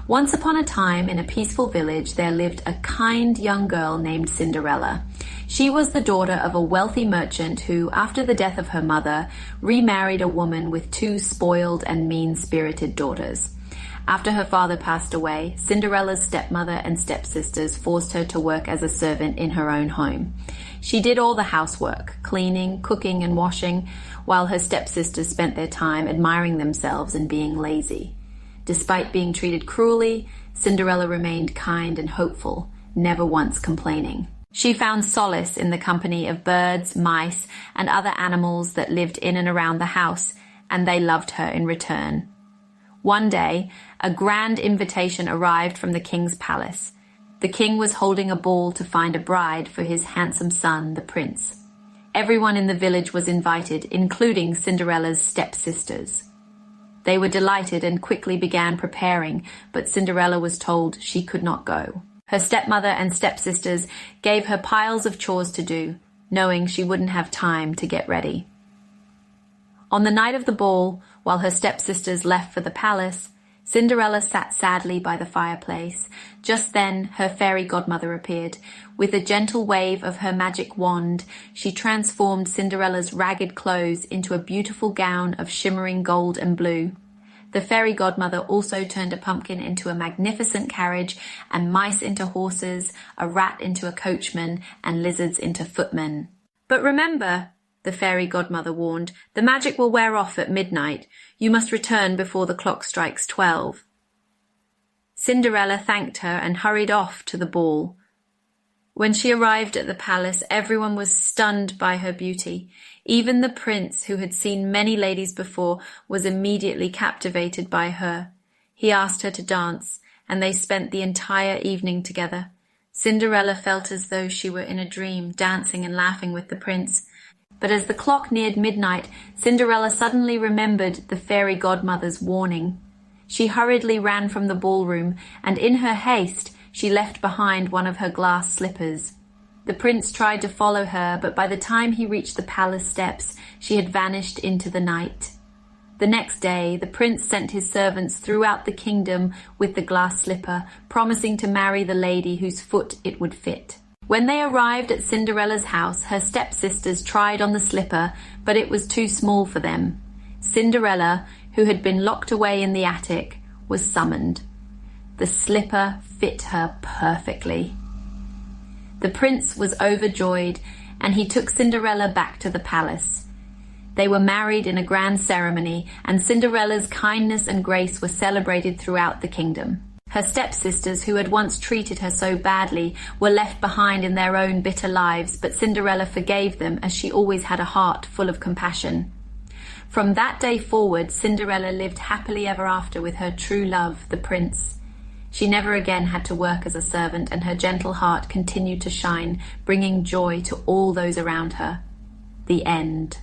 Once upon a time, in a peaceful village, there lived a kind young girl named Cinderella. She was the daughter of a wealthy merchant who, after the death of her mother, remarried a woman with two spoiled and mean-spirited daughters. After her father passed away, Cinderella's stepmother and stepsisters forced her to work as a servant in her own home. She did all the housework, cleaning, cooking, and washing, while her stepsisters spent their time admiring themselves and being lazy. Despite being treated cruelly, Cinderella remained kind and hopeful, never once complaining. She found solace in the company of birds, mice, and other animals that lived in and around the house, and they loved her in return. One day, a grand invitation arrived from the king's palace. The king was holding a ball to find a bride for his handsome son, the prince. Everyone in the village was invited, including Cinderella's stepsisters. They were delighted and quickly began preparing, but Cinderella was told she could not go. Her stepmother and stepsisters gave her piles of chores to do, knowing she wouldn't have time to get ready. On the night of the ball, while her stepsisters left for the palace, Cinderella sat sadly by the fireplace. Just then, her fairy godmother appeared. With a gentle wave of her magic wand, she transformed Cinderella's ragged clothes into a beautiful gown of shimmering gold and blue. The fairy godmother also turned a pumpkin into a magnificent carriage, and mice into horses, a rat into a coachman, and lizards into footmen. "But remember," the fairy godmother warned, "the magic will wear off at midnight. You must return before the clock strikes 12. Cinderella thanked her and hurried off to the ball. When she arrived at the palace, everyone was stunned by her beauty. Even the prince, who had seen many ladies before, was immediately captivated by her. He asked her to dance, and they spent the entire evening together. Cinderella felt as though she were in a dream, dancing and laughing with the prince. But as the clock neared midnight, Cinderella suddenly remembered the fairy godmother's warning. She hurriedly ran from the ballroom, and in her haste, she left behind one of her glass slippers. The prince tried to follow her, but by the time he reached the palace steps, she had vanished into the night. The next day, the prince sent his servants throughout the kingdom with the glass slipper, promising to marry the lady whose foot it would fit. When they arrived at Cinderella's house, her stepsisters tried on the slipper, but it was too small for them. Cinderella, who had been locked away in the attic, was summoned. The slipper fit her perfectly. The prince was overjoyed, and he took Cinderella back to the palace. They were married in a grand ceremony, and Cinderella's kindness and grace were celebrated throughout the kingdom. Her stepsisters, who had once treated her so badly, were left behind in their own bitter lives, but Cinderella forgave them, as she always had a heart full of compassion. From that day forward, Cinderella lived happily ever after with her true love, the prince. She never again had to work as a servant, and her gentle heart continued to shine, bringing joy to all those around her. The end.